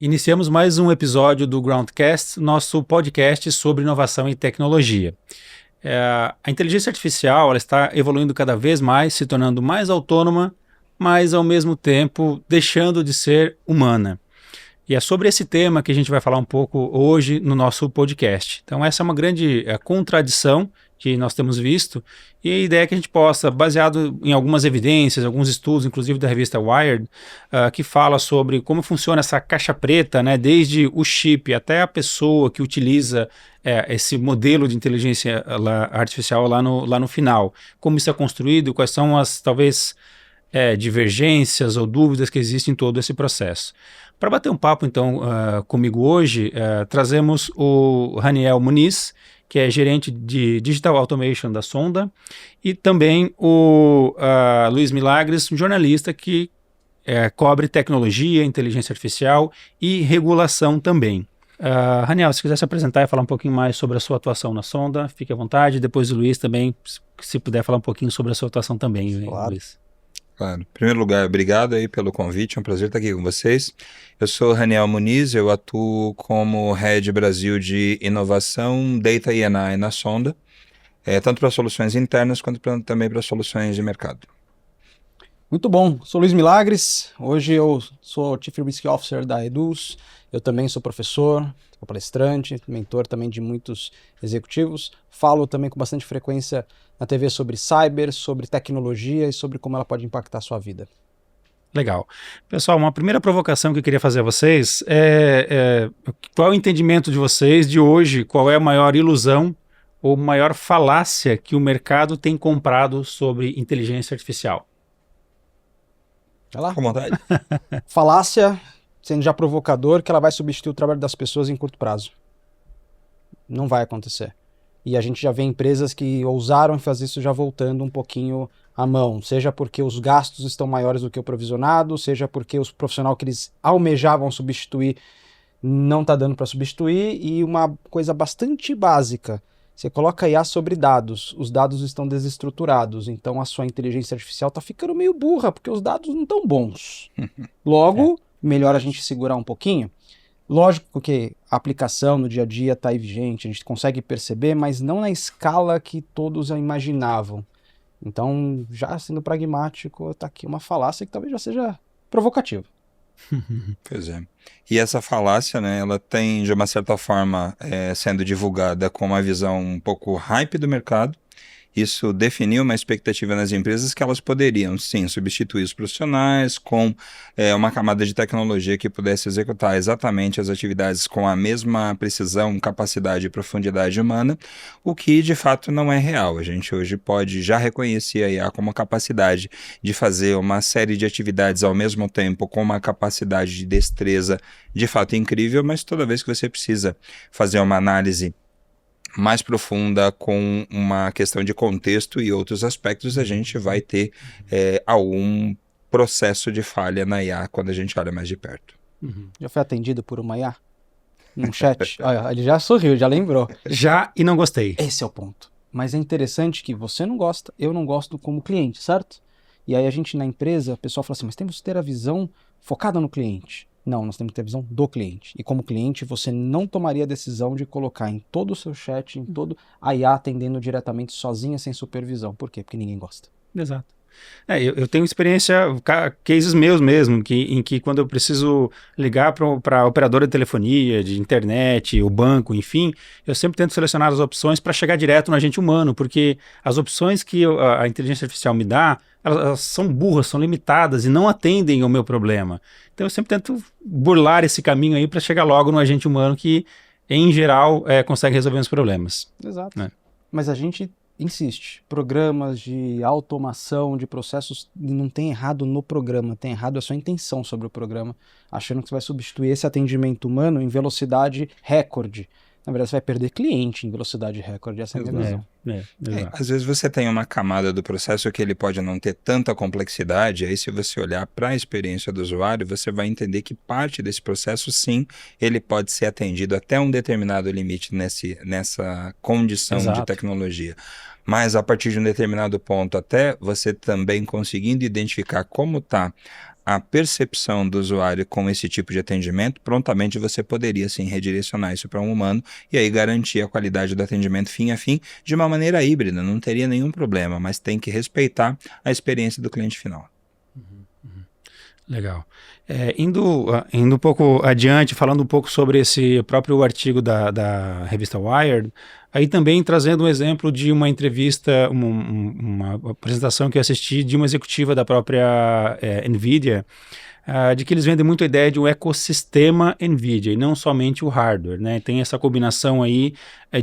Iniciamos mais um episódio do Groundcast, nosso podcast sobre inovação e tecnologia. A inteligência artificial ela está evoluindo cada vez mais, se tornando mais autônoma, mas ao mesmo tempo deixando de ser humana. E é sobre esse tema que a gente vai falar um pouco hoje no nosso podcast. Então essa é uma grande contradição que nós temos visto, e a ideia é que a gente possa, baseado em algumas evidências, alguns estudos, inclusive da revista Wired, que fala sobre como funciona essa caixa preta, né, desde o chip até a pessoa que utiliza esse modelo de inteligência artificial lá no final, como isso é construído, quais são as, talvez, divergências ou dúvidas que existem em todo esse processo. Para bater um papo, então, comigo hoje, trazemos o Raniel Muniz, que é gerente de Digital Automation da Sonda, e também o Luiz Milagres, um jornalista que cobre tecnologia, inteligência artificial e regulação também. Raniel, se quiser se apresentar e falar um pouquinho mais sobre a sua atuação na Sonda, fique à vontade. Depois o Luiz também, se puder falar um pouquinho sobre a sua atuação também, Claro. Luiz. Claro. Em primeiro lugar, obrigado aí pelo convite, é um prazer estar aqui com vocês. Eu sou Raniel Muniz, eu atuo como Head Brasil de Inovação, Data e AI na Sonda, tanto para soluções internas quanto também para soluções de mercado. Muito bom, sou Luiz Milagres, hoje eu sou Chief Risk Officer da Eduz, eu também sou professor, sou palestrante, mentor também de muitos executivos, falo também com bastante frequência na TV sobre cyber, sobre tecnologia e sobre como ela pode impactar a sua vida. Legal. Pessoal, uma primeira provocação que eu queria fazer a vocês qual é o entendimento de vocês de hoje, qual é a maior ilusão ou maior falácia que o mercado tem comprado sobre inteligência artificial? Vai lá. Com vontade. Falácia, sendo já provocador, que ela vai substituir o trabalho das pessoas em curto prazo. Não vai acontecer. E a gente já vê empresas que ousaram fazer isso já voltando um pouquinho à mão, seja porque os gastos estão maiores do que o provisionado, seja porque os profissionais que eles almejavam substituir não está dando para substituir, e uma coisa bastante básica, você coloca IA sobre dados, os dados estão desestruturados, então a sua inteligência artificial está ficando meio burra, porque os dados não estão bons. Logo, melhor a gente segurar um pouquinho. Lógico que a aplicação no dia a dia está aí vigente, a gente consegue perceber, mas não na escala que todos imaginavam. Então, já sendo pragmático, está aqui uma falácia que talvez já seja provocativa. Pois é. E essa falácia, né, ela tem, de uma certa forma, sendo divulgada com uma visão um pouco hype do mercado. Isso definiu uma expectativa nas empresas que elas poderiam, sim, substituir os profissionais com uma camada de tecnologia que pudesse executar exatamente as atividades com a mesma precisão, capacidade e profundidade humana, o que de fato não é real. A gente hoje pode já reconhecer a IA como a capacidade de fazer uma série de atividades ao mesmo tempo com uma capacidade de destreza de fato incrível, mas toda vez que você precisa fazer uma análise mais profunda com uma questão de contexto e outros aspectos, a gente vai ter algum processo de falha na IA quando a gente olha mais de perto. Já foi atendido por uma IA? Num chat? Olha, ele já sorriu, já lembrou. Já e não gostei. Esse é o ponto. Mas é interessante que você não gosta, eu não gosto como cliente, certo? E aí a gente na empresa, o pessoal fala assim, mas temos que ter a visão focada no cliente. Não, nós temos que ter a visão do cliente. E como cliente, você não tomaria a decisão de colocar em todo o seu chat, em todo a IA atendendo diretamente sozinha, sem supervisão. Por quê? Porque ninguém gosta. Exato. Eu tenho experiência, cases meus mesmo, em que quando eu preciso ligar para a operadora de telefonia, de internet, o banco, enfim, eu sempre tento selecionar as opções para chegar direto no agente humano, porque as opções que a inteligência artificial me dá, elas são burras, são limitadas e não atendem ao meu problema. Então eu sempre tento burlar esse caminho aí para chegar logo no agente humano que, em geral, consegue resolver os problemas. Exato. Né? Mas a gente insiste, programas de automação de processos, não tem errado no programa, tem errado a sua intenção sobre o programa, achando que você vai substituir esse atendimento humano em velocidade recorde. Na verdade, você vai perder cliente em velocidade recorde, essa é a minha visão. Às vezes você tem uma camada do processo que ele pode não ter tanta complexidade, aí se você olhar para a experiência do usuário, você vai entender que parte desse processo, sim, ele pode ser atendido até um determinado limite nessa condição de tecnologia. Mas a partir de um determinado ponto, até você também conseguindo identificar como está a percepção do usuário com esse tipo de atendimento, prontamente você poderia sim redirecionar isso para um humano e aí garantir a qualidade do atendimento fim a fim de uma maneira híbrida, não teria nenhum problema, mas tem que respeitar a experiência do cliente final. Legal. Indo um pouco adiante, falando um pouco sobre esse próprio artigo da revista Wired, aí também trazendo um exemplo de uma entrevista, uma apresentação que eu assisti de uma executiva da própria NVIDIA, de que eles vendem muito a ideia de um ecossistema NVIDIA e não somente o hardware, né? Tem essa combinação aí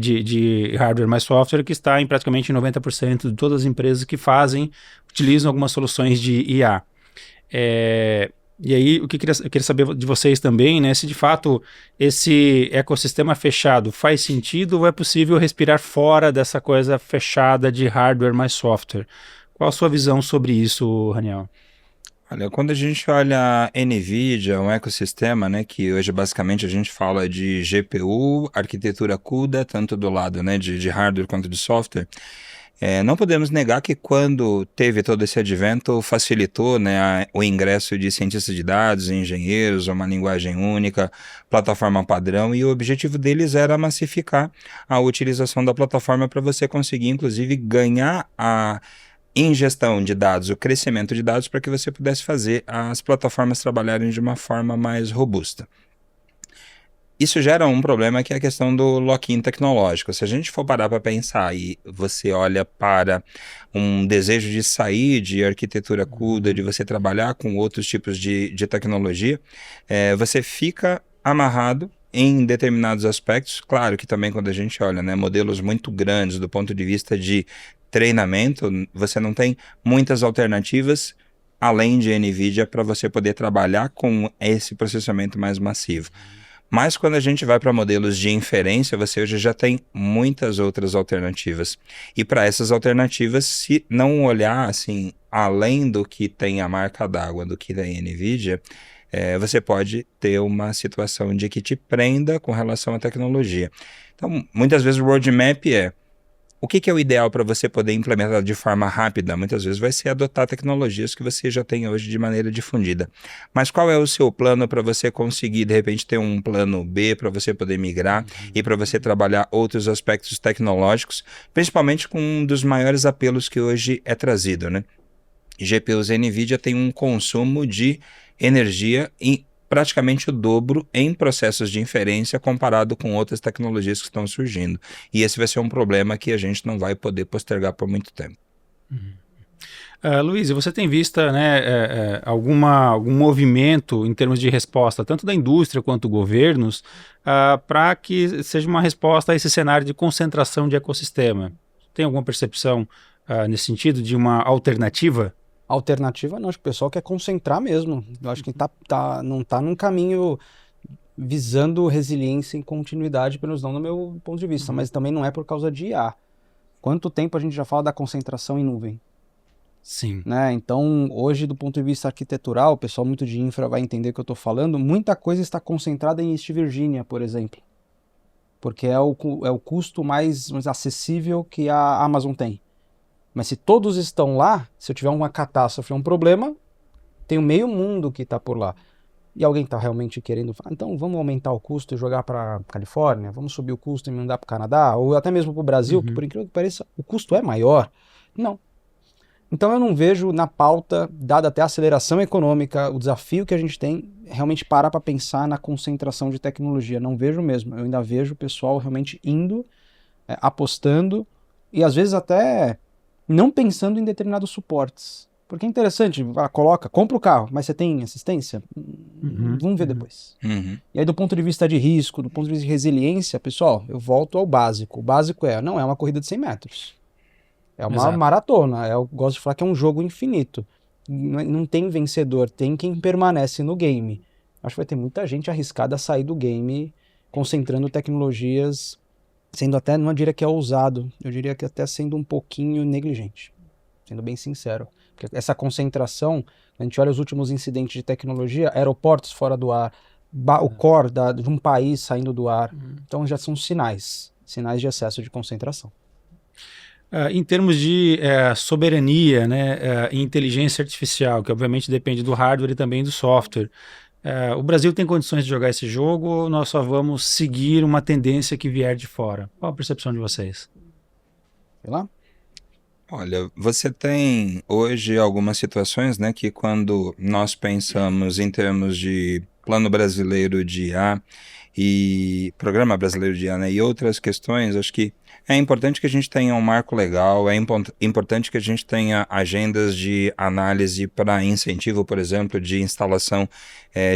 de hardware mais software que está em praticamente 90% de todas as empresas que utilizam algumas soluções de IA. E aí, eu queria saber de vocês também, né, se de fato esse ecossistema fechado faz sentido ou é possível respirar fora dessa coisa fechada de hardware mais software. Qual a sua visão sobre isso, Raniel? Olha, quando a gente olha a NVIDIA, um ecossistema, né, que hoje basicamente a gente fala de GPU, arquitetura CUDA, tanto do lado, né, de hardware quanto de software, não podemos negar que quando teve todo esse advento, facilitou, né, o ingresso de cientistas de dados, engenheiros, uma linguagem única, plataforma padrão, e o objetivo deles era massificar a utilização da plataforma para você conseguir, inclusive, ganhar a ingestão de dados, o crescimento de dados para que você pudesse fazer as plataformas trabalharem de uma forma mais robusta. Isso gera um problema que é a questão do lock-in tecnológico. Se a gente for parar para pensar e você olha para um desejo de sair de arquitetura CUDA, de você trabalhar com outros tipos de tecnologia, você fica amarrado em determinados aspectos. Claro que também quando a gente olha, né, modelos muito grandes do ponto de vista de treinamento, você não tem muitas alternativas além de NVIDIA para você poder trabalhar com esse processamento mais massivo. Mas quando a gente vai para modelos de inferência, você hoje já tem muitas outras alternativas. E para essas alternativas, se não olhar assim, além do que tem a marca d'água, do que tem a NVIDIA, você pode ter uma situação de que te prenda com relação à tecnologia. Então, muitas vezes o roadmap o que é o ideal para você poder implementar de forma rápida? Muitas vezes vai ser adotar tecnologias que você já tem hoje de maneira difundida. Mas qual é o seu plano para você conseguir, de repente, ter um plano B para você poder migrar e para você trabalhar outros aspectos tecnológicos, principalmente com um dos maiores apelos que hoje é trazido, né? GPUs NVIDIA tem um consumo de energia praticamente o dobro em processos de inferência comparado com outras tecnologias que estão surgindo. E esse vai ser um problema que a gente não vai poder postergar por muito tempo. Luiz, você tem visto, né, algum movimento em termos de resposta, tanto da indústria quanto governos, para que seja uma resposta a esse cenário de concentração de ecossistema? Tem alguma percepção nesse sentido de uma alternativa? Alternativa não, acho que o pessoal quer concentrar mesmo. Eu acho que não está num caminho visando resiliência e continuidade, pelo menos não no meu ponto de vista, mas também não é por causa de IA. Quanto tempo a gente já fala da concentração em nuvem? Sim. Né? Então, hoje, do ponto de vista arquitetural, o pessoal muito de infra vai entender o que eu estou falando, muita coisa está concentrada em East Virginia, por exemplo, porque é o custo mais acessível que a Amazon tem. Mas se todos estão lá, se eu tiver uma catástrofe, um problema, tem o meio mundo que está por lá. E alguém está realmente querendo falar, então vamos aumentar o custo e jogar para Califórnia, vamos subir o custo e mandar para o Canadá, ou até mesmo para o Brasil, que por incrível que pareça, o custo é maior. Não. Então eu não vejo na pauta, dada até a aceleração econômica, o desafio que a gente tem, realmente parar para pensar na concentração de tecnologia. Não vejo mesmo. Eu ainda vejo o pessoal realmente indo, apostando, e às vezes até não pensando em determinados suportes. Porque é interessante, compra o carro, mas você tem assistência? Vamos ver depois. E aí do ponto de vista de risco, do ponto de vista de resiliência, pessoal, eu volto ao básico. O básico não é uma corrida de 100 metros. É uma maratona. Eu gosto de falar que é um jogo infinito. Não tem vencedor, tem quem permanece no game. Acho que vai ter muita gente arriscada a sair do game, concentrando tecnologias, sendo até, não diria que é ousado, eu diria que até sendo um pouquinho negligente, sendo bem sincero. Porque essa concentração, a gente olha os últimos incidentes de tecnologia, aeroportos fora do ar, o core de um país saindo do ar, então já são sinais de excesso de concentração. Em termos de soberania, né, e inteligência artificial, que obviamente depende do hardware e também do software, o Brasil tem condições de jogar esse jogo ou nós só vamos seguir uma tendência que vier de fora? Qual a percepção de vocês? Sei lá. Olha, você tem hoje algumas situações, né, que quando nós pensamos em termos de Plano Brasileiro de IA e Programa Brasileiro de IA, né, e outras questões, acho que é importante que a gente tenha um marco legal, é importante que a gente tenha agendas de análise para incentivo, por exemplo, de instalação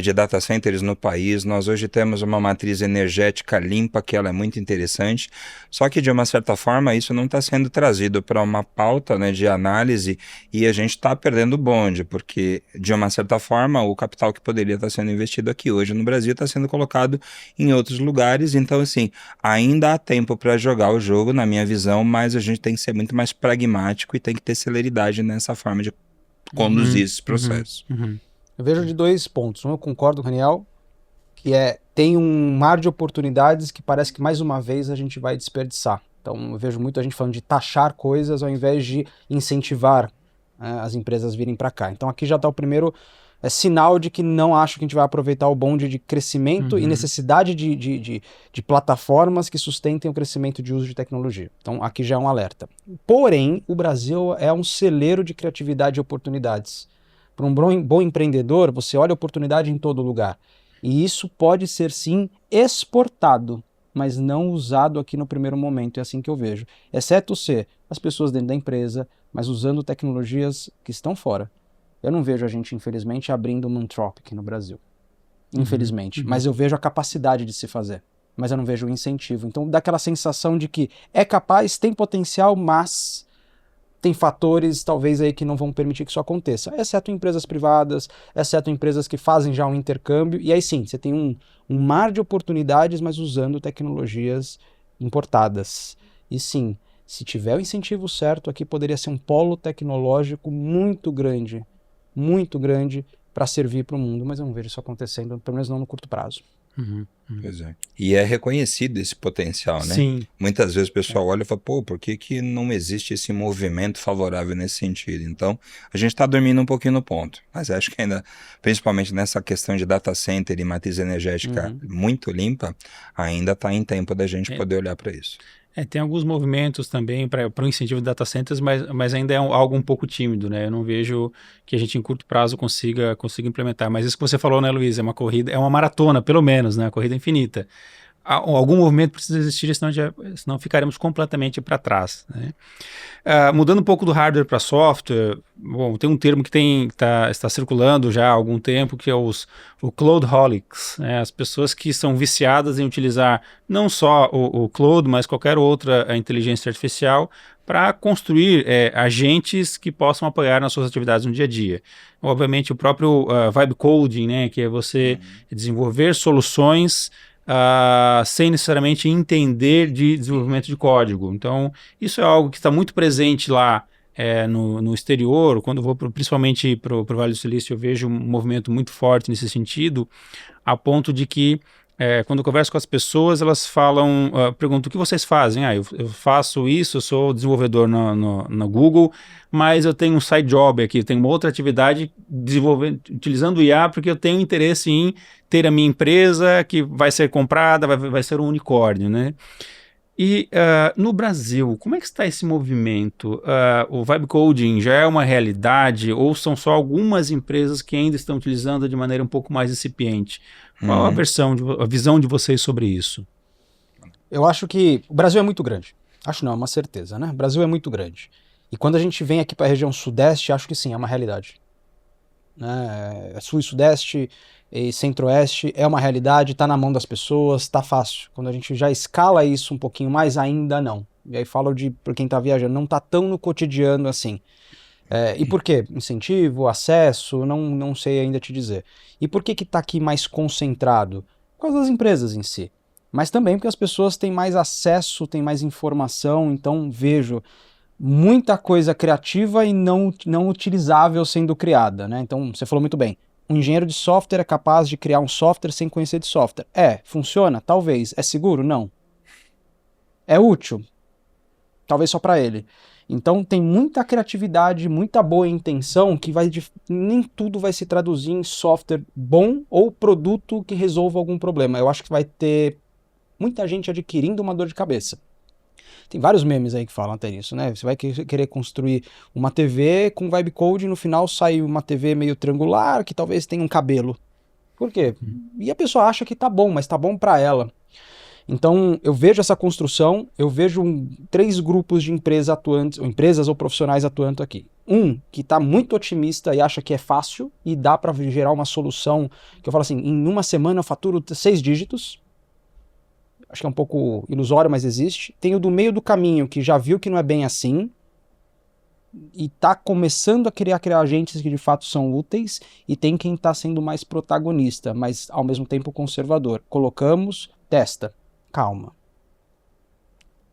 de data centers no país. Nós hoje temos uma matriz energética limpa, que ela é muito interessante, só que de uma certa forma isso não está sendo trazido para uma pauta, né, de análise, e a gente está perdendo o bonde, porque de uma certa forma o capital que poderia estar sendo investido aqui hoje no Brasil está sendo colocado em outros lugares. Então assim, ainda há tempo para jogar o jogo, na minha visão, mas a gente tem que ser muito mais pragmático e tem que ter celeridade nessa forma de conduzir esses processos. Eu vejo de 2 pontos. Um, eu concordo com o Raniel, que tem um mar de oportunidades que parece que mais uma vez a gente vai desperdiçar. Então eu vejo muita gente falando de taxar coisas ao invés de incentivar as empresas virem para cá. Então aqui já está o primeiro sinal de que não acho que a gente vai aproveitar o bonde de crescimento e necessidade de plataformas que sustentem o crescimento de uso de tecnologia. Então aqui já é um alerta. Porém, o Brasil é um celeiro de criatividade e oportunidades. Para um bom empreendedor, você olha oportunidade em todo lugar. E isso pode ser, sim, exportado, mas não usado aqui no primeiro momento. É assim que eu vejo. Exceto ser as pessoas dentro da empresa, mas usando tecnologias que estão fora. Eu não vejo a gente, infelizmente, abrindo uma Anthropic no Brasil. Infelizmente. Mas eu vejo a capacidade de se fazer. Mas eu não vejo o incentivo. Então dá aquela sensação de que é capaz, tem potencial, mas tem fatores, talvez, aí que não vão permitir que isso aconteça. Exceto empresas privadas, exceto empresas que fazem já um intercâmbio. E aí sim, você tem um mar de oportunidades, mas usando tecnologias importadas. E sim, se tiver o incentivo certo, aqui poderia ser um polo tecnológico muito grande para servir para o mundo, mas eu não vejo isso acontecendo, pelo menos não no curto prazo. Pois é. E é reconhecido esse potencial, né? Sim. Muitas vezes o pessoal olha e fala, pô, por que não existe esse movimento favorável nesse sentido? Então, a gente está dormindo um pouquinho no ponto, mas acho que ainda, principalmente nessa questão de data center e matriz energética muito limpa, ainda está em tempo da gente poder olhar para isso. Tem alguns movimentos também para o incentivo de data centers, mas ainda é algo um pouco tímido, né? Eu não vejo que a gente em curto prazo consiga implementar. Mas isso que você falou, né, Luiz? É uma corrida, é uma maratona, pelo menos, né? Uma corrida infinita. Algum movimento precisa existir, senão ficaremos completamente para trás, né? Mudando um pouco do hardware para software, bom, tem um termo que está circulando já há algum tempo, que é o Cloudholics, né? As pessoas que são viciadas em utilizar não só o Cloud, mas qualquer outra inteligência artificial para construir agentes que possam apoiar nas suas atividades no dia a dia. Obviamente o próprio vibe coding, né, que é você desenvolver soluções sem necessariamente entender de desenvolvimento de código. Então, isso é algo que está muito presente lá no exterior. Quando eu vou principalmente para o Vale do Silício, eu vejo um movimento muito forte nesse sentido, a ponto de que quando eu converso com as pessoas, elas falam, perguntam, o que vocês fazem? Eu faço isso, eu sou desenvolvedor no Google, mas eu tenho um side job aqui, eu tenho uma outra atividade utilizando o IA, porque eu tenho interesse em ter a minha empresa que vai ser comprada, vai ser um unicórnio, né? E no Brasil, como é que está esse movimento? O vibe coding já é uma realidade ou são só algumas empresas que ainda estão utilizando de maneira um pouco mais incipiente? Qual a visão de vocês sobre isso? Eu acho que o Brasil é muito grande. Acho não, é uma certeza, né? O Brasil é muito grande. E quando a gente vem aqui para a região sudeste, acho que sim, é uma realidade. Né? Sul e sudeste e centro-oeste é uma realidade, está na mão das pessoas, está fácil. Quando a gente já escala isso um pouquinho mais, ainda não. E aí falo por quem está viajando, não está tão no cotidiano assim. E por quê? Incentivo, acesso, não sei ainda te dizer. E por que está aqui mais concentrado? Por causa das empresas em si. Mas também porque as pessoas têm mais acesso, têm mais informação, então vejo muita coisa criativa e não utilizável sendo criada, né? Então, você falou muito bem. Um engenheiro de software é capaz de criar um software sem conhecer de software. Funciona? Talvez. É seguro? Não. É útil? talvez só para ele. Então tem muita criatividade, muita boa intenção que nem tudo vai se traduzir em software bom ou produto que resolva algum problema. Eu acho que vai ter muita gente adquirindo uma dor de cabeça. Tem vários memes aí que falam até isso, né? Você vai querer construir uma TV com vibe code e no final sai uma TV meio triangular que talvez tenha um cabelo. Por quê? E a pessoa acha que tá bom, mas tá bom para ela. Então, eu vejo essa construção, eu vejo 3 grupos de empresas atuantes, ou empresas ou profissionais atuando aqui. Um, que está muito otimista e acha que é fácil e dá para gerar uma solução, que eu falo assim, em uma semana eu faturo 6 dígitos. Acho que é um pouco ilusório, mas existe. Tem o do meio do caminho, que já viu que não é bem assim, e está começando a criar agentes que de fato são úteis, e tem quem está sendo mais protagonista, mas ao mesmo tempo conservador. Colocamos, testa. Calma.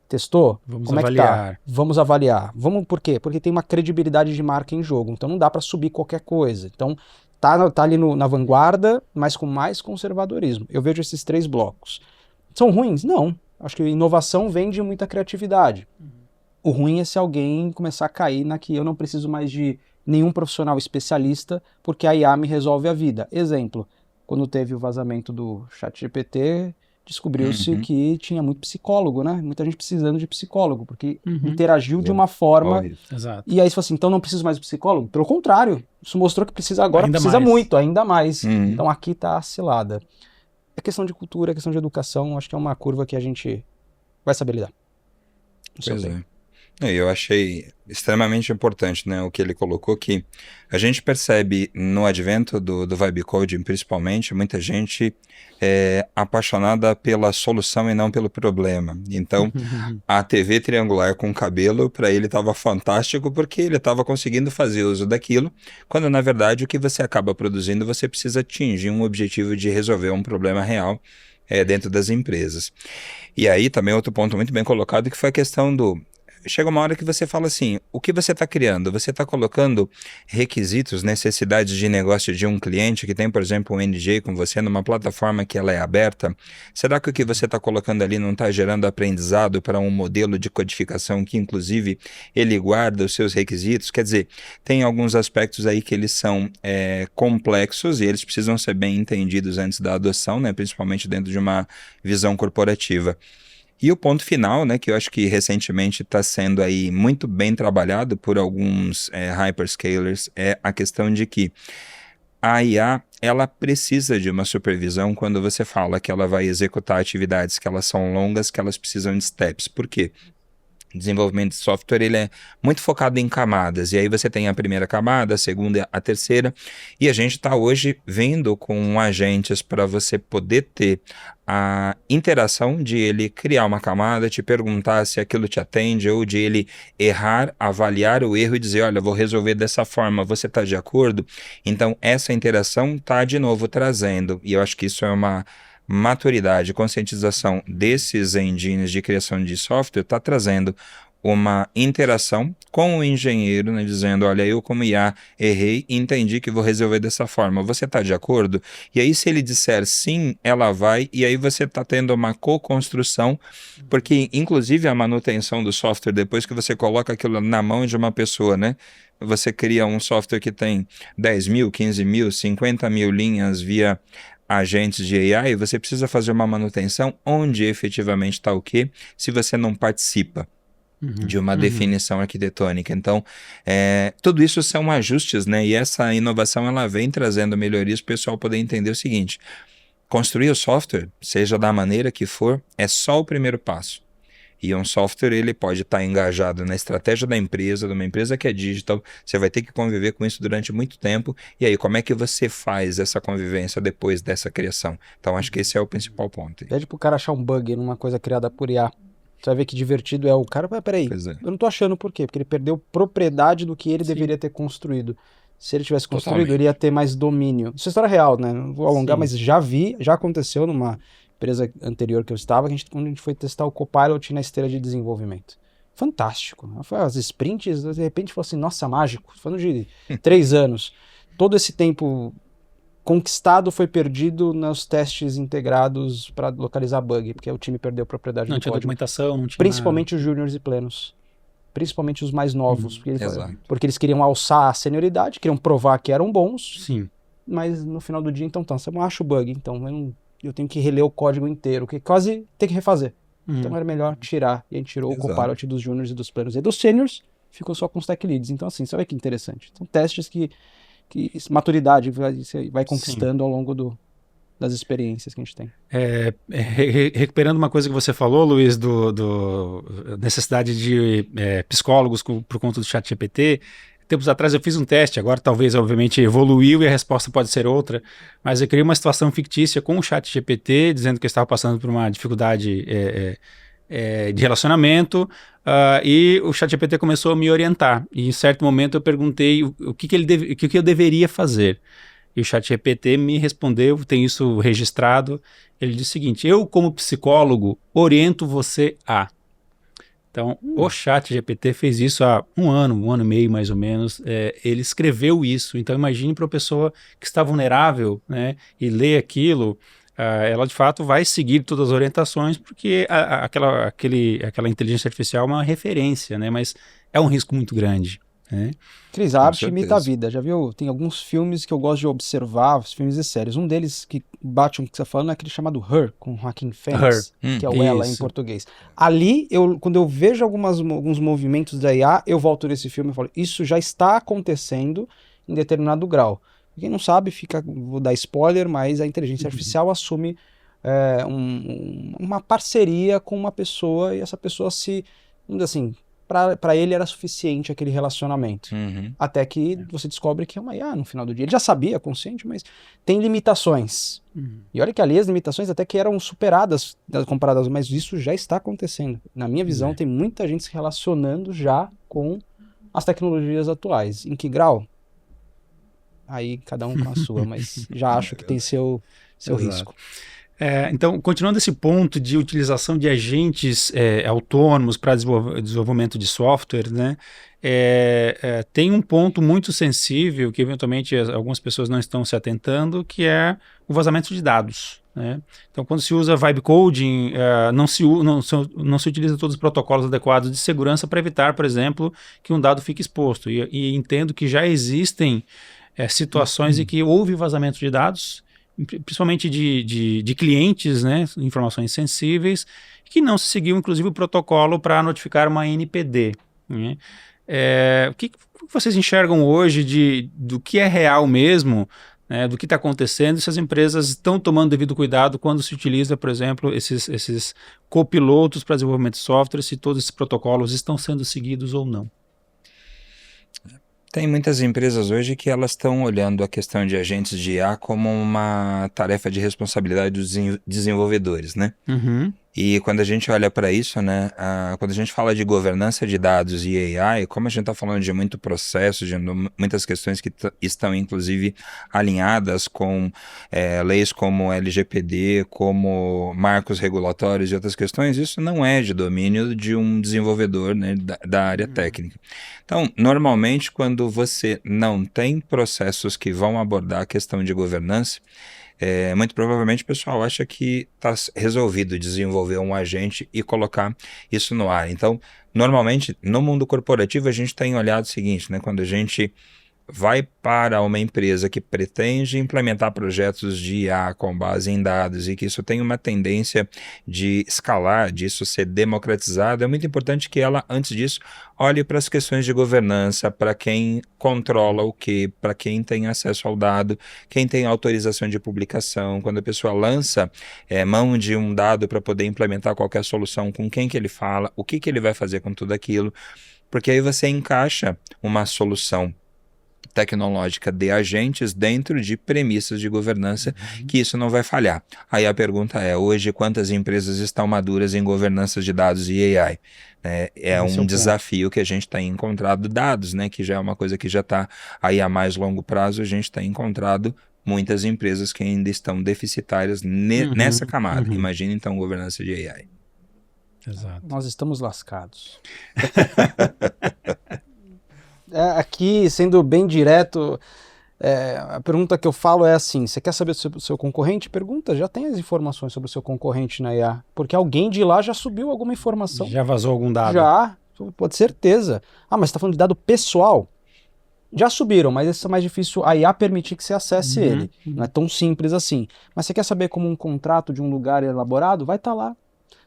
Testou? Vamos Como avaliar. É que tá? Vamos avaliar. Por quê? Porque tem uma credibilidade de marca em jogo. Então não dá para subir qualquer coisa. Então tá ali na vanguarda, mas com mais conservadorismo. Eu vejo esses 3 blocos. São ruins? Não. Acho que inovação vem de muita criatividade. O ruim é se alguém começar a cair na que eu não preciso mais de nenhum profissional especialista, porque a IA me resolve a vida. Exemplo, quando teve o vazamento do ChatGPT, descobriu-se que tinha muito psicólogo, né? Muita gente precisando de psicólogo, porque interagiu de uma forma... Exato. E aí você fala assim, então não preciso mais de psicólogo? Pelo contrário, isso mostrou que precisa agora, Ainda precisa mais. muito, ainda mais. Então aqui tá a cilada. É questão de cultura, é questão de educação, acho que é uma curva que a gente vai saber lidar. Pois é. Eu achei extremamente importante, né, o que ele colocou, que a gente percebe no advento do Vibe Coding, principalmente, muita gente é apaixonada pela solução e não pelo problema. Então, a TV triangular com cabelo, para ele estava fantástico, porque ele estava conseguindo fazer uso daquilo, quando na verdade o que você acaba produzindo, você precisa atingir um objetivo de resolver um problema real dentro das empresas. E aí também outro ponto muito bem colocado, que foi a questão do... Chega uma hora que você fala assim, o que você está criando? Você está colocando requisitos, necessidades de negócio de um cliente que tem, por exemplo, um NDA com você numa plataforma que ela é aberta? Será que o que você está colocando ali não está gerando aprendizado para um modelo de codificação que, inclusive, ele guarda os seus requisitos? Quer dizer, tem alguns aspectos aí que eles são complexos e eles precisam ser bem entendidos antes da adoção, né? Principalmente dentro de uma visão corporativa. E o ponto final, né, que eu acho que recentemente está sendo aí muito bem trabalhado por alguns hyperscalers, é a questão de que a IA, ela precisa de uma supervisão quando você fala que ela vai executar atividades que elas são longas, que elas precisam de steps. Por quê? Desenvolvimento de software, ele é muito focado em camadas, e aí você tem a primeira camada, a segunda, a terceira, e a gente está hoje vindo com agentes para você poder ter a interação de ele criar uma camada, te perguntar se aquilo te atende, ou de ele errar, avaliar o erro e dizer, olha, vou resolver dessa forma, você está de acordo? Então essa interação está de novo trazendo, e eu acho que isso é uma maturidade, conscientização desses engines de criação de software, está trazendo uma interação com o engenheiro, né, dizendo, olha, eu como IA errei e entendi que vou resolver dessa forma, você está de acordo? E aí se ele disser sim, ela vai, e aí você está tendo uma co-construção, porque inclusive a manutenção do software, depois que você coloca aquilo na mão de uma pessoa, né, você cria um software que tem 10 mil, 15 mil, 50 mil linhas via agentes de AI, você precisa fazer uma manutenção onde efetivamente está o quê, se você não participa de uma definição arquitetônica. Então, tudo isso são ajustes, né? E essa inovação, ela vem trazendo melhorias para o pessoal poder entender o seguinte, construir o software, seja da maneira que for, é só o primeiro passo. E um software, ele pode estar engajado na estratégia da empresa, de uma empresa que é digital, você vai ter que conviver com isso durante muito tempo, e aí como é que você faz essa convivência depois dessa criação? Então acho que esse é o principal ponto. Pede pro cara achar um bug numa coisa criada por IA. Você vai ver que divertido é o cara, peraí, eu não tô achando por quê, porque ele perdeu propriedade do que ele deveria ter construído. Se ele tivesse construído, ele ia ter mais domínio. Isso é história real, né? Não vou alongar, mas já aconteceu numa empresa anterior que eu estava, quando a gente foi testar o Copilot na esteira de desenvolvimento. Fantástico. As sprints, de repente, falou assim, nossa, mágico. Falando de 3 anos. Todo esse tempo conquistado foi perdido nos testes integrados para localizar bug, porque o time perdeu propriedade do código. Não tinha documentação, não tinha principalmente nada. Os júniores e plenos. principalmente os mais novos, exato. porque eles queriam alçar a senioridade, queriam provar que eram bons, Sim. mas no final do dia, então, você acha o bug, então eu tenho que reler o código inteiro, que quase tem que refazer. Então era melhor tirar, e a gente tirou o Copilot dos juniors e dos planos e dos seniors, ficou só com os tech leads. Então assim, você vê que interessante. São testes que maturidade você vai conquistando ao longo das experiências que a gente tem. Recuperando uma coisa que você falou, Luiz, do necessidade de psicólogos por conta do ChatGPT. Tempos atrás eu fiz um teste, agora talvez, obviamente, evoluiu e a resposta pode ser outra, mas eu criei uma situação fictícia com o ChatGPT, dizendo que eu estava passando por uma dificuldade de relacionamento, e o ChatGPT começou a me orientar. E em certo momento eu perguntei o que eu deveria fazer. E o ChatGPT me respondeu, tem isso registrado, ele disse o seguinte: eu, como psicólogo, oriento você a... Então, o ChatGPT fez isso há um ano e meio mais ou menos, ele escreveu isso. Então, imagine para uma pessoa que está vulnerável, né, e lê aquilo, ela de fato vai seguir todas as orientações, porque aquela inteligência artificial é uma referência, né, mas é um risco muito grande. Né? Cris, a arte imita a vida, já viu? Tem alguns filmes que eu gosto de observar, os filmes e séries. Um deles que bate o que você está falando é aquele chamado Her, com Joaquin Phoenix, que é o Ela em português. Ali, quando eu vejo alguns movimentos da IA, eu volto nesse filme e falo, isso já está acontecendo em determinado grau. Quem não sabe, vou dar spoiler, mas a inteligência artificial assume uma parceria com uma pessoa e essa pessoa vamos dizer assim, para ele era suficiente aquele relacionamento. Até que você descobre que é uma IA no final do dia. Ele já sabia, consciente, mas tem limitações. E olha que ali as limitações até que eram superadas, comparadas, mas isso já está acontecendo. Na minha visão, tem muita gente se relacionando já com as tecnologias atuais. Em que grau? Aí cada um com a sua, mas já acho que tem seu risco. Então, continuando esse ponto de utilização de agentes autônomos para desenvolvimento de software, né, tem um ponto muito sensível que eventualmente algumas pessoas não estão se atentando, que é o vazamento de dados. Né? Então, quando se usa vibe coding, não se utiliza todos os protocolos adequados de segurança para evitar, por exemplo, que um dado fique exposto. E entendo que já existem situações em que houve vazamento de dados, principalmente de clientes, né, informações sensíveis, que não se seguiu, inclusive, o protocolo para notificar uma NPD. Né? O que vocês enxergam hoje do que é real mesmo, né, do que está acontecendo, se as empresas estão tomando devido cuidado quando se utiliza, por exemplo, esses copilotos para desenvolvimento de software, se todos esses protocolos estão sendo seguidos ou não? Tem muitas empresas hoje que elas estão olhando a questão de agentes de IA como uma tarefa de responsabilidade dos desenvolvedores, né? E quando a gente olha para isso, né, quando a gente fala de governança de dados e AI, como a gente está falando de muito processo, de muitas questões que estão inclusive alinhadas com leis como LGPD, como marcos regulatórios e outras questões, isso não é de domínio de um desenvolvedor, né, da área técnica. Então, normalmente, quando você não tem processos que vão abordar a questão de governança, muito provavelmente o pessoal acha que está resolvido desenvolver um agente e colocar isso no ar. Então, normalmente, no mundo corporativo, a gente tem olhado o seguinte, né? Quando a gente vai para uma empresa que pretende implementar projetos de IA com base em dados e que isso tem uma tendência de escalar, disso ser democratizado, é muito importante que ela, antes disso, olhe para as questões de governança, para quem controla o quê, para quem tem acesso ao dado, quem tem autorização de publicação, quando a pessoa lança mão de um dado para poder implementar qualquer solução, com quem que ele fala, o que ele vai fazer com tudo aquilo, porque aí você encaixa uma solução tecnológica de agentes dentro de premissas de governança, que isso não vai falhar. Aí a pergunta é, hoje, quantas empresas estão maduras em governança de dados e AI? É um desafio que a gente tem encontrado dados, né, que já é uma coisa que já está aí a mais longo prazo, a gente tem encontrado muitas empresas que ainda estão deficitárias nessa camada. Imagina então governança de AI. Exato. Nós estamos lascados. Aqui, sendo bem direto, a pergunta que eu falo é assim, você quer saber sobre o seu concorrente? Pergunta, já tem as informações sobre o seu concorrente na IA, porque alguém de lá já subiu alguma informação. Já vazou algum dado. Pode certeza. Ah, mas você está falando de dado pessoal? Já subiram, mas esse é mais difícil a IA permitir que você acesse ele. Não é tão simples assim. Mas você quer saber como um contrato de um lugar é elaborado? Vai estar lá.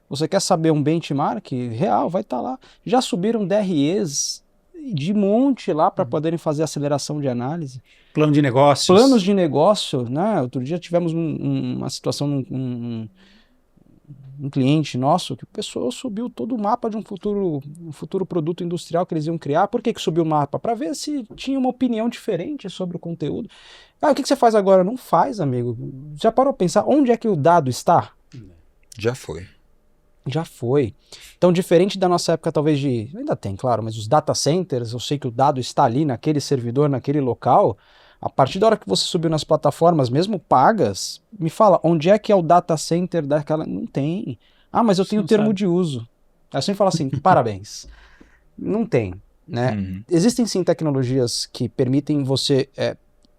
Você quer saber um benchmark real? Vai estar lá. Já subiram DREs de monte lá para poderem fazer aceleração de análise. Plano de negócios. Planos de negócio, né? Outro dia tivemos uma situação, um cliente nosso, que o pessoal subiu todo o mapa de um futuro produto industrial que eles iam criar. Por que subiu o mapa? Para ver se tinha uma opinião diferente sobre o conteúdo. Ah, o que você faz agora? Não faz, amigo. Já parou para pensar onde é que o dado está? Já foi. Já foi. Então, diferente da nossa época, talvez ainda tem, claro, mas os data centers, eu sei que o dado está ali naquele servidor, naquele local. A partir da hora que você subiu nas plataformas, mesmo pagas, me fala, onde é que é o data center daquela... Não tem. Ah, mas eu tenho o termo de uso. Aí você me fala assim, parabéns. Não tem, né? Existem sim tecnologias que permitem você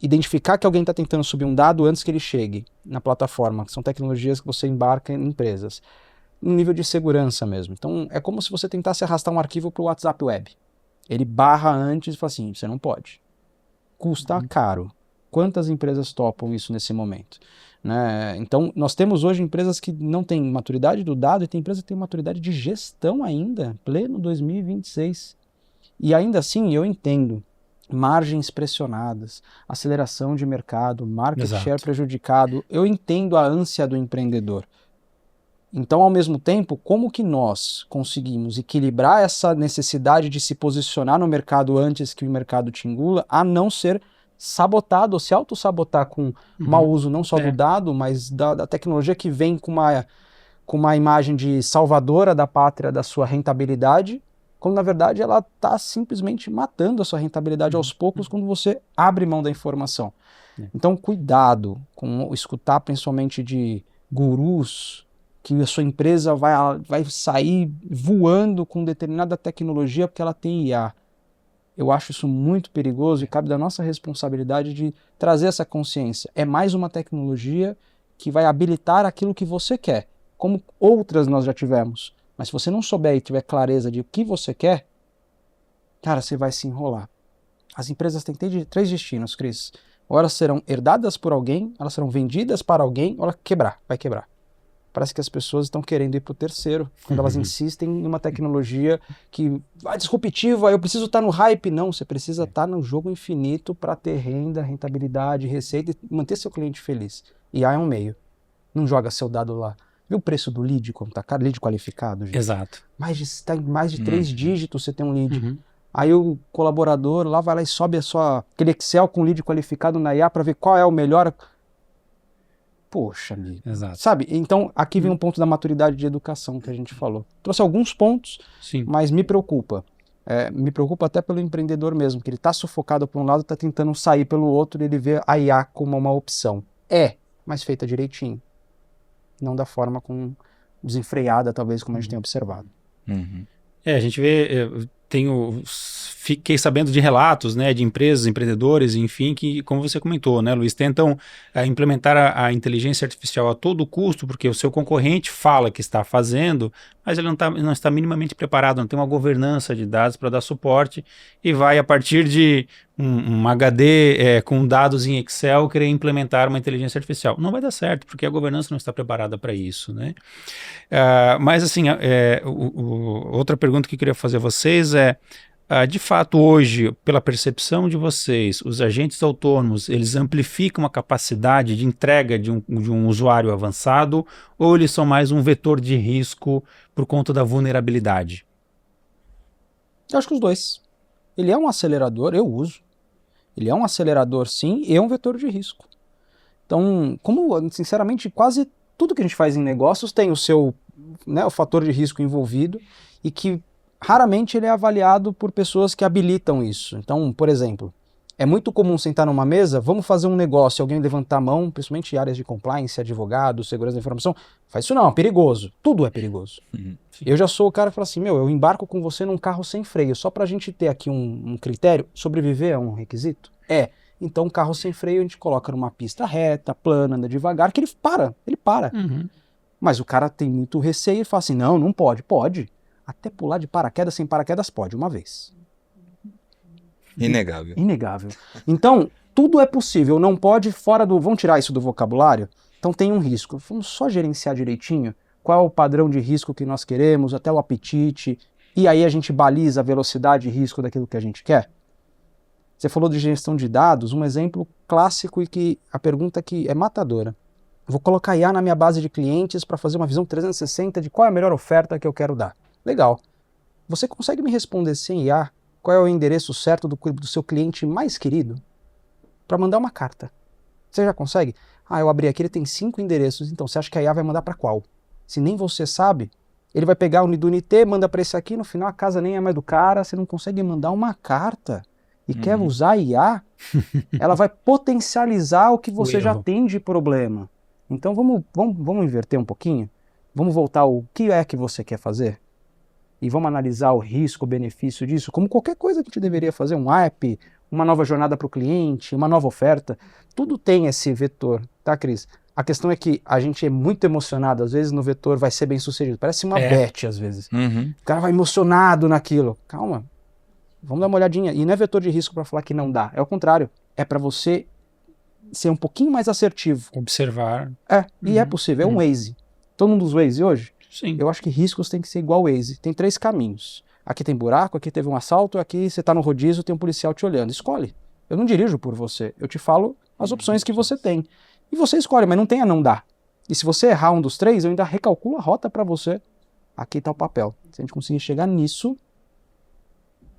identificar que alguém está tentando subir um dado antes que ele chegue na plataforma. São tecnologias que você embarca em empresas. Um nível de segurança mesmo. Então, é como se você tentasse arrastar um arquivo para o WhatsApp Web. Ele barra antes e fala assim, você não pode. Custa caro. Quantas empresas topam isso nesse momento? Né? Então, nós temos hoje empresas que não têm maturidade do dado e tem empresas que têm maturidade de gestão ainda, pleno 2026. E ainda assim, eu entendo margens pressionadas, aceleração de mercado, market share prejudicado. Eu entendo a ânsia do empreendedor. Então, ao mesmo tempo, como que nós conseguimos equilibrar essa necessidade de se posicionar no mercado antes que o mercado te engula, a não ser sabotado ou se auto-sabotar com mau uso não só do dado, mas da tecnologia que vem com uma imagem de salvadora da pátria da sua rentabilidade, quando na verdade ela está simplesmente matando a sua rentabilidade aos poucos quando você abre mão da informação. Então, cuidado com escutar principalmente de gurus, que a sua empresa vai sair voando com determinada tecnologia porque ela tem IA. Eu acho isso muito perigoso e cabe da nossa responsabilidade de trazer essa consciência. É mais uma tecnologia que vai habilitar aquilo que você quer, como outras nós já tivemos. Mas se você não souber e tiver clareza de o que você quer, cara, você vai se enrolar. As empresas têm três destinos, Cris. Ou elas serão herdadas por alguém, elas serão vendidas para alguém, ou ela vai quebrar. Parece que as pessoas estão querendo ir para o terceiro, quando elas insistem em uma tecnologia que vai disruptiva, eu preciso estar no hype. Não, você precisa estar no jogo infinito para ter renda, rentabilidade, receita e manter seu cliente feliz. E aí é um meio. Não joga seu dado lá. Viu o preço do lead, como tá caro? Lead qualificado, gente? Exato. Tá em mais de 3 dígitos você tem um lead. Aí o colaborador lá vai lá e sobe aquele Excel com lead qualificado na IA para ver qual é o melhor... Poxa, amigo. Exato. Sabe? Então, aqui vem um ponto da maturidade de educação que a gente falou. Trouxe alguns pontos, mas me preocupa. Me preocupa até pelo empreendedor mesmo, que ele está sufocado por um lado, está tentando sair pelo outro e ele vê a IA como uma opção. Mas feita direitinho. Não da forma desenfreada, talvez, como a gente tem observado. A gente vê... Fiquei sabendo de relatos, né, de empresas, empreendedores, enfim, que, como você comentou, né, Luiz, tentam implementar a inteligência artificial a todo custo, porque o seu concorrente fala que está fazendo, mas ele não está minimamente preparado, não tem uma governança de dados para dar suporte e vai, a partir de um HD com dados em Excel, querer implementar uma inteligência artificial. Não vai dar certo, porque a governança não está preparada para isso, né? Mas, assim, outra pergunta que eu queria fazer a vocês de fato, hoje, pela percepção de vocês, os agentes autônomos, eles amplificam a capacidade de entrega de um usuário avançado ou eles são mais um vetor de risco por conta da vulnerabilidade? Eu acho que os dois. Ele é um acelerador, eu uso. Ele é um acelerador, sim, e é um vetor de risco. Então, sinceramente, quase tudo que a gente faz em negócios tem o fator de risco envolvido e que raramente ele é avaliado por pessoas que habilitam isso. Então, por exemplo, é muito comum sentar numa mesa, vamos fazer um negócio, alguém levantar a mão, principalmente em áreas de compliance, advogado, segurança da informação, faz isso não, é perigoso. Tudo é perigoso. Eu já sou o cara que fala assim, eu embarco com você num carro sem freio, só pra gente ter aqui um critério, sobreviver é um requisito? Então um carro sem freio a gente coloca numa pista reta, plana, anda devagar, que ele para. Mas o cara tem muito receio e fala assim, não pode. Pode. Até pular de paraquedas sem paraquedas pode, uma vez. Inegável. Inegável. Então, tudo é possível, não pode fora do... Vamos tirar isso do vocabulário? Então tem um risco. Vamos só gerenciar direitinho qual é o padrão de risco que nós queremos, até o apetite, e aí a gente baliza a velocidade e risco daquilo que a gente quer. Você falou de gestão de dados, um exemplo clássico e que a pergunta que é matadora. Vou colocar IA na minha base de clientes para fazer uma visão 360 de qual é a melhor oferta que eu quero dar. Legal. Você consegue me responder sem IA qual é o endereço certo do seu cliente mais querido? Para mandar uma carta. Você já consegue? Eu abri aqui, ele tem 5 endereços, então você acha que a IA vai mandar para qual? Se nem você sabe, ele vai pegar o do NT, manda para esse aqui, no final a casa nem é mais do cara, você não consegue mandar uma carta e quer usar a IA, ela vai potencializar o que você já tem de problema. Então vamos inverter um pouquinho? Vamos voltar ao que é que você quer fazer? E vamos analisar o risco, o benefício disso, como qualquer coisa que a gente deveria fazer, um app, uma nova jornada para o cliente, uma nova oferta. Tudo tem esse vetor, tá, Cris? A questão é que a gente é muito emocionado, às vezes no vetor vai ser bem sucedido. Parece uma bet, às vezes. O cara vai emocionado naquilo. Calma, vamos dar uma olhadinha. E não é vetor de risco para falar que não dá, é o contrário. É para você ser um pouquinho mais assertivo. Observar. E é possível, é um Waze. Todo mundo usa Waze hoje? Sim. Eu acho que riscos tem que ser igual ao Waze. Tem 3 caminhos. Aqui tem buraco, aqui teve um assalto, aqui você está no rodízio, tem um policial te olhando. Escolhe. Eu não dirijo por você. Eu te falo as opções que você tem. E você escolhe, mas não tem a não dar. E se você errar um dos 3, eu ainda recalculo a rota para você. Aqui está o papel. Se a gente conseguir chegar nisso,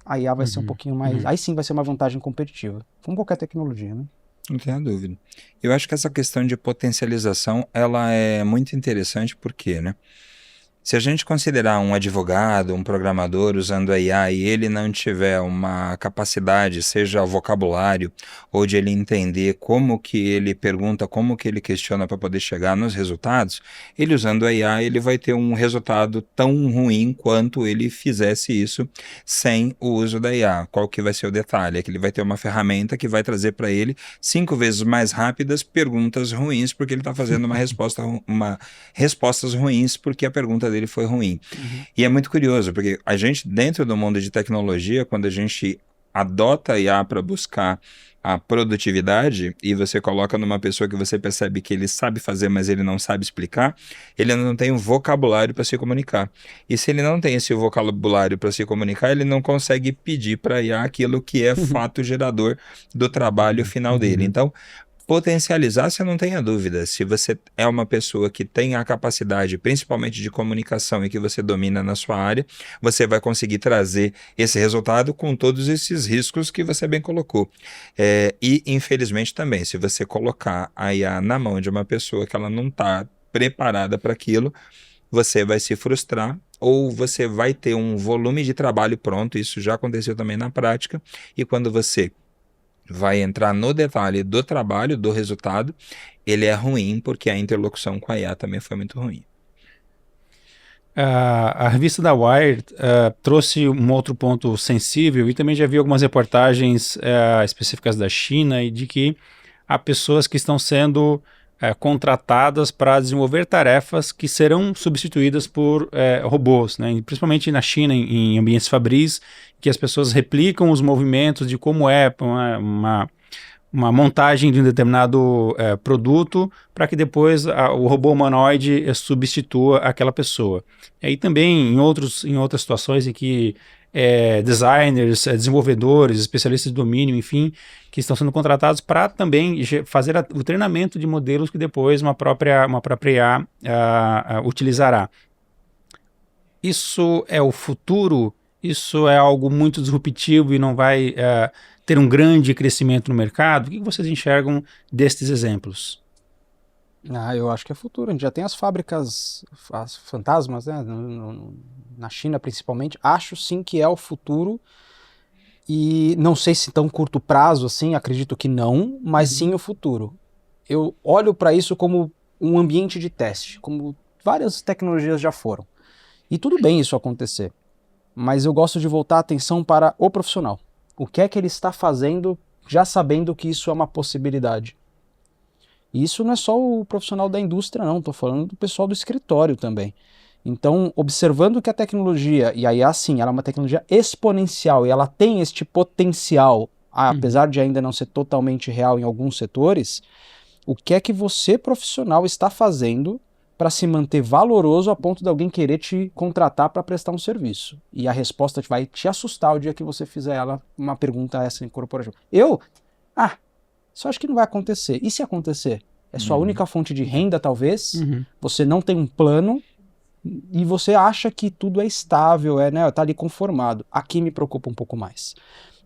a IA vai ser um pouquinho mais... Aí sim vai ser uma vantagem competitiva. Como qualquer tecnologia, né? Não tenho dúvida. Eu acho que essa questão de potencialização, ela é muito interessante porque, né? Se a gente considerar um advogado, um programador usando a IA e ele não tiver uma capacidade, seja vocabulário, ou de ele entender como que ele pergunta, como que ele questiona para poder chegar nos resultados, ele usando a IA, ele vai ter um resultado tão ruim quanto ele fizesse isso sem o uso da IA. Qual que vai ser o detalhe? É que ele vai ter uma ferramenta que vai trazer para ele 5 vezes mais rápidas perguntas ruins, porque ele está fazendo respostas ruins porque a pergunta dele foi ruim. E é muito curioso, porque a gente, dentro do mundo de tecnologia, quando a gente adota a IA para buscar a produtividade e você coloca numa pessoa que você percebe que ele sabe fazer, mas ele não sabe explicar, ele não tem um vocabulário para se comunicar. E se ele não tem esse vocabulário para se comunicar, ele não consegue pedir para a IA aquilo que é fato gerador do trabalho final dele. Então, potencializar, você não tenha dúvida. Se você é uma pessoa que tem a capacidade, principalmente de comunicação, e que você domina na sua área, você vai conseguir trazer esse resultado com todos esses riscos que você bem colocou. E, infelizmente, também, se você colocar a IA na mão de uma pessoa que ela não está preparada para aquilo, você vai se frustrar, ou você vai ter um volume de trabalho pronto, isso já aconteceu também na prática, e quando você vai entrar no detalhe do trabalho, do resultado, ele é ruim porque a interlocução com a IA também foi muito ruim. A revista da Wired trouxe um outro ponto sensível e também já vi algumas reportagens específicas da China e de que há pessoas que estão sendo contratadas para desenvolver tarefas que serão substituídas por robôs, né? Principalmente na China, em ambientes fabris, que as pessoas replicam os movimentos de como é uma montagem de um determinado produto para que depois o robô humanoide substitua aquela pessoa. E aí também em outras situações em que designers, desenvolvedores, especialistas de domínio, enfim, que estão sendo contratados para também fazer o treinamento de modelos que depois uma própria IA utilizará. Isso é o futuro? Isso é algo muito disruptivo e não vai ter um grande crescimento no mercado? O que vocês enxergam destes exemplos? Eu acho que é futuro. A gente já tem as fábricas, as fantasmas, né? Na China principalmente. Acho sim que é o futuro. E não sei se tão curto prazo assim, acredito que não, mas sim o futuro. Eu olho para isso como um ambiente de teste, como várias tecnologias já foram. E tudo bem isso acontecer, mas eu gosto de voltar a atenção para o profissional. O que é que ele está fazendo já sabendo que isso é uma possibilidade? E isso não é só o profissional da indústria não, estou falando do pessoal do escritório também. Então, observando que a tecnologia, e aí assim, ela é uma tecnologia exponencial e ela tem este potencial, apesar de ainda não ser totalmente real em alguns setores, o que é que você, profissional, está fazendo para se manter valoroso a ponto de alguém querer te contratar para prestar um serviço? E a resposta vai te assustar o dia que você fizer uma pergunta essa em corporativo. Isso acho que não vai acontecer. E se acontecer? É sua única fonte de renda, talvez, você não tem um plano, e você acha que tudo é estável, tá ali conformado. Aqui me preocupa um pouco mais.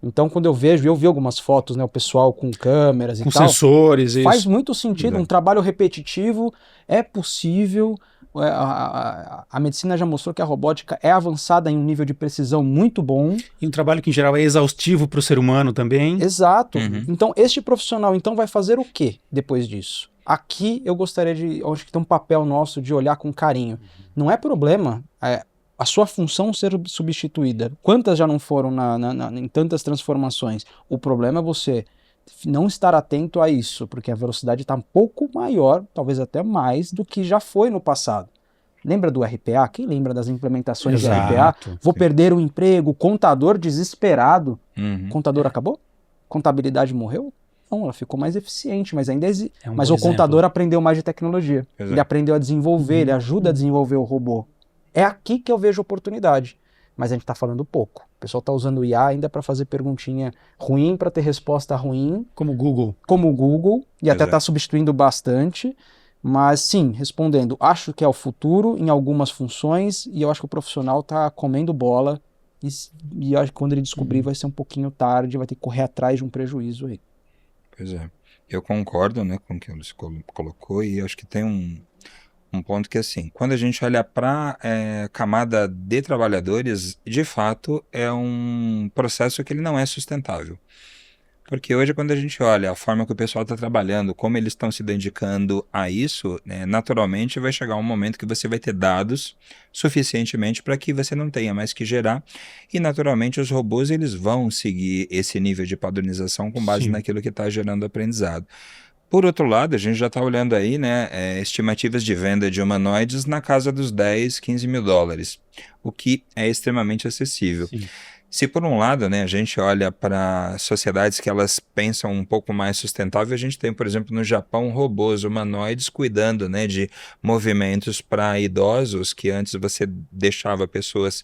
Então, quando eu vi algumas fotos, o pessoal com câmeras com e tal, sensores, faz isso. muito sentido, um trabalho repetitivo, é possível, a medicina já mostrou que a robótica é avançada em um nível de precisão muito bom. E um trabalho que, em geral, é exaustivo para o ser humano também. Exato. Então, este profissional, vai fazer o quê depois disso? Aqui eu gostaria acho que tem um papel nosso de olhar com carinho. Não é problema a sua função ser substituída. Quantas já não foram em tantas transformações? O problema é você não estar atento a isso, porque a velocidade está um pouco maior, talvez até mais, do que já foi no passado. Lembra do RPA? Quem lembra das implementações de RPA? Vou perder o emprego, contador desesperado. Contador acabou? Contabilidade morreu? Não, ela ficou mais eficiente, mas ainda existe. Mas o contador aprendeu mais de tecnologia. Ele aprendeu a desenvolver, ele ajuda a desenvolver o robô. É aqui que eu vejo oportunidade. Mas a gente está falando pouco. O pessoal está usando o IA ainda para fazer perguntinha ruim, para ter resposta ruim. Como o Google. E até está substituindo bastante. Mas sim, respondendo, acho que é o futuro em algumas funções e eu acho que o profissional está comendo bola e eu acho que quando ele descobrir vai ser um pouquinho tarde, vai ter que correr atrás de um prejuízo aí. Pois é. Eu concordo, com o que o Luiz colocou e acho que tem um ponto que, assim, quando a gente olha para camada de trabalhadores, de fato, é um processo que ele não é sustentável. Porque hoje, quando a gente olha a forma que o pessoal está trabalhando, como eles estão se dedicando a isso, naturalmente vai chegar um momento que você vai ter dados suficientemente para que você não tenha mais que gerar. E, naturalmente, os robôs eles vão seguir esse nível de padronização com base naquilo que está gerando aprendizado. Por outro lado, a gente já está olhando aí, estimativas de venda de humanoides na casa dos 10, 15 mil dólares, o que é extremamente acessível. Sim. Se por um lado, a gente olha para sociedades que elas pensam um pouco mais sustentável, a gente tem, por exemplo, no Japão, robôs humanoides cuidando, de movimentos para idosos, que antes você deixava pessoas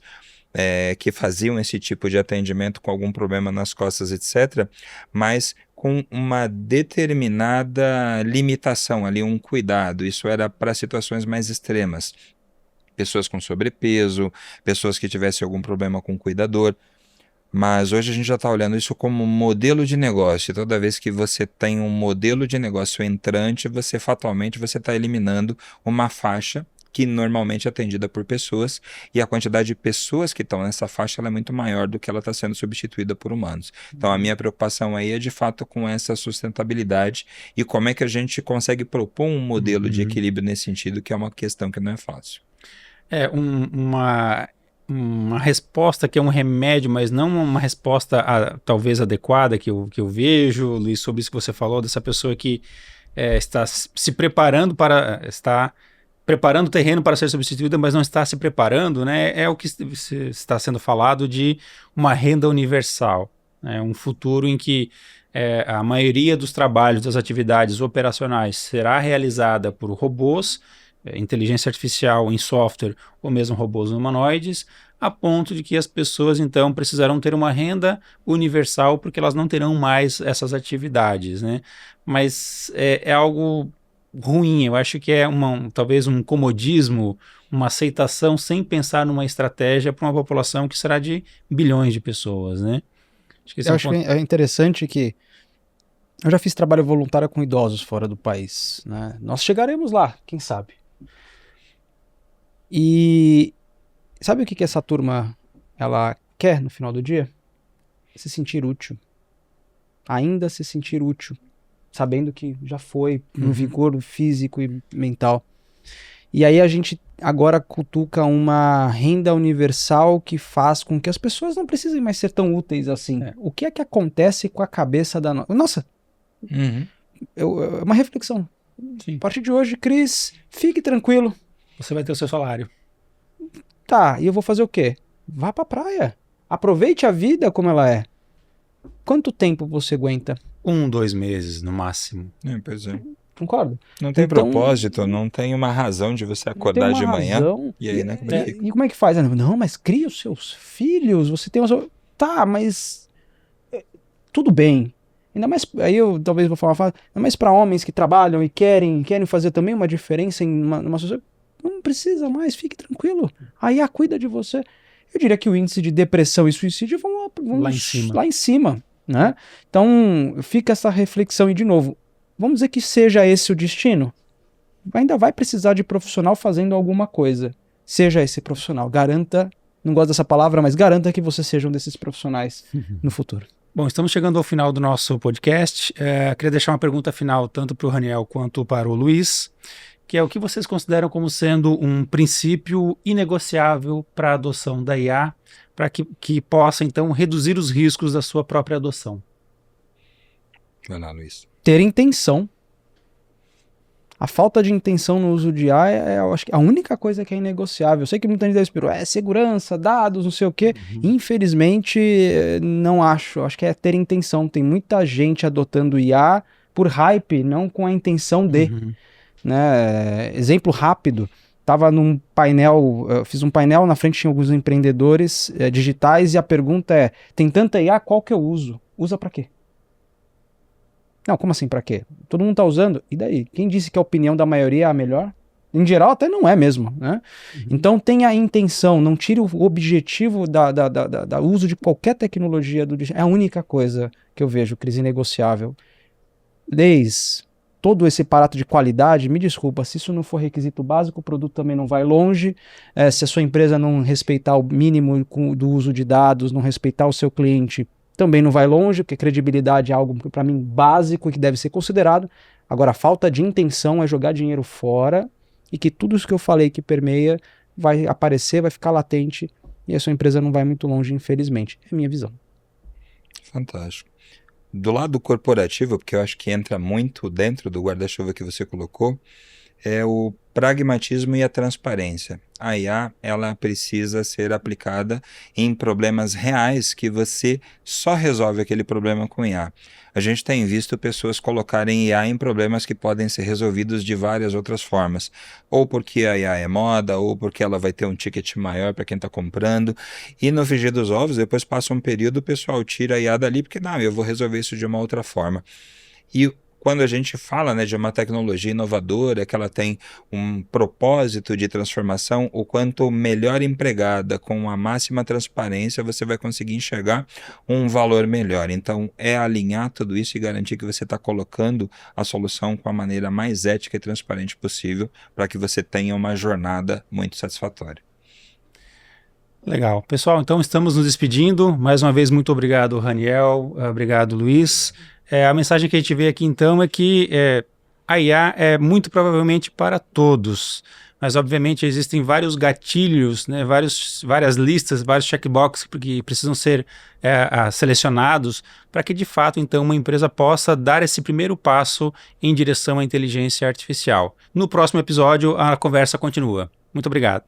que faziam esse tipo de atendimento com algum problema nas costas, etc., mas com uma determinada limitação ali, um cuidado. Isso era para situações mais extremas. Pessoas com sobrepeso, pessoas que tivessem algum problema com o cuidador. Mas hoje a gente já está olhando isso como modelo de negócio. Toda vez que você tem um modelo de negócio entrante, você fatalmente está eliminando uma faixa que normalmente é atendida por pessoas, e a quantidade de pessoas que estão nessa faixa ela é muito maior do que ela está sendo substituída por humanos. Então a minha preocupação aí é de fato com essa sustentabilidade e como é que a gente consegue propor um modelo de equilíbrio nesse sentido, que é uma questão que não é fácil. Uma resposta que é um remédio, mas não uma resposta talvez adequada que eu vejo, Luiz, sobre isso que você falou, dessa pessoa que está se preparando está preparando o terreno para ser substituída, mas não está se preparando, é o que está sendo falado de uma renda universal, um futuro em que a maioria dos trabalhos, das atividades operacionais será realizada por robôs, inteligência artificial em software ou mesmo robôs humanoides, a ponto de que as pessoas então precisarão ter uma renda universal porque elas não terão mais essas atividades, Mas é algo ruim, eu acho que é talvez um comodismo, uma aceitação sem pensar numa estratégia para uma população que será de bilhões de pessoas, Acho que acho que é interessante que eu já fiz trabalho voluntário com idosos fora do país, Nós chegaremos lá, quem sabe. E sabe o que essa turma ela quer no final do dia? Se sentir útil. Ainda se sentir útil. Sabendo que já foi no vigor físico e mental. E aí a gente agora cutuca uma renda universal que faz com que as pessoas não precisem mais ser tão úteis assim. O que é que acontece com a cabeça da nossa? É uma reflexão. Sim. A partir de hoje, Cris, fique tranquilo. Você vai ter o seu salário. Tá, e eu vou fazer o quê? Vá pra praia. Aproveite a vida como ela é. Quanto tempo você aguenta? 2 meses no máximo. Pois é. Concorda? Não tem Então, propósito, não tem uma razão de você acordar de manhã. Razão, E aí, né? e como é que faz? Não, mas cria os seus filhos, você tem os... Tá, mas... tudo bem. Ainda mais, aí eu talvez vou falar, ainda mais para homens que trabalham e querem fazer também uma diferença numa sociedade. Não precisa mais, fique tranquilo. A IA cuida de você. Eu diria que o índice de depressão e suicídio vão lá em cima, né? Então, fica essa reflexão e, de novo, vamos dizer que seja esse o destino. Ainda vai precisar de profissional fazendo alguma coisa. Seja esse profissional. Garanta, não gosto dessa palavra, mas garanta que você seja um desses profissionais no futuro. Bom, estamos chegando ao final do nosso podcast. Queria deixar uma pergunta final tanto para o Raniel quanto para o Luiz, que é o que vocês consideram como sendo um princípio inegociável para a adoção da IA, para que possa, então, reduzir os riscos da sua própria adoção. Vai lá, Luiz. Ter intenção. A falta de intenção no uso de IA eu acho que a única coisa que é inegociável. Eu sei que muita gente esperou, segurança, dados, não sei o quê. Infelizmente, não acho. Acho que é ter intenção. Tem muita gente adotando IA por hype, não com a intenção de. Né? Exemplo rápido. Estava num painel, fiz um painel, na frente tinha alguns empreendedores digitais e a pergunta é, tem tanta IA, qual que eu uso? Usa para quê? Não, como assim pra quê? Todo mundo tá usando, e daí? Quem disse que a opinião da maioria é a melhor? Em geral até não é mesmo, né? Então tenha a intenção, não tire o objetivo da uso de qualquer tecnologia do digital. É a única coisa que eu vejo, crise inegociável. Leis, todo esse aparato de qualidade, me desculpa, se isso não for requisito básico, o produto também não vai longe. Se a sua empresa não respeitar o mínimo do uso de dados, não respeitar o seu cliente, também não vai longe, porque credibilidade é algo, para mim, básico e que deve ser considerado. Agora, a falta de intenção é jogar dinheiro fora e que tudo isso que eu falei que permeia vai aparecer, vai ficar latente e a sua empresa não vai muito longe, infelizmente. É a minha visão. Fantástico. Do lado corporativo, porque eu acho que entra muito dentro do guarda-chuva que você colocou, é o pragmatismo e a transparência. A IA, ela precisa ser aplicada em problemas reais que você só resolve aquele problema com IA. A gente tem visto pessoas colocarem IA em problemas que podem ser resolvidos de várias outras formas. Ou porque a IA é moda, ou porque ela vai ter um ticket maior para quem está comprando. E no frigir dos ovos, depois passa um período, o pessoal tira a IA dali, porque não, eu vou resolver isso de uma outra forma. E quando a gente fala, né, de uma tecnologia inovadora, que ela tem um propósito de transformação, o quanto melhor empregada, com a máxima transparência, você vai conseguir enxergar um valor melhor. Então, é alinhar tudo isso e garantir que você está colocando a solução com a maneira mais ética e transparente possível, para que você tenha uma jornada muito satisfatória. Legal. Pessoal, então estamos nos despedindo. Mais uma vez, muito obrigado, Raniel. Obrigado, Luiz. A mensagem que a gente vê aqui, então, é que a IA é muito provavelmente para todos, mas, obviamente, existem vários gatilhos, né, várias listas, vários checkboxes que precisam ser selecionados para que, de fato, então, uma empresa possa dar esse primeiro passo em direção à inteligência artificial. No próximo episódio, a conversa continua. Muito obrigado.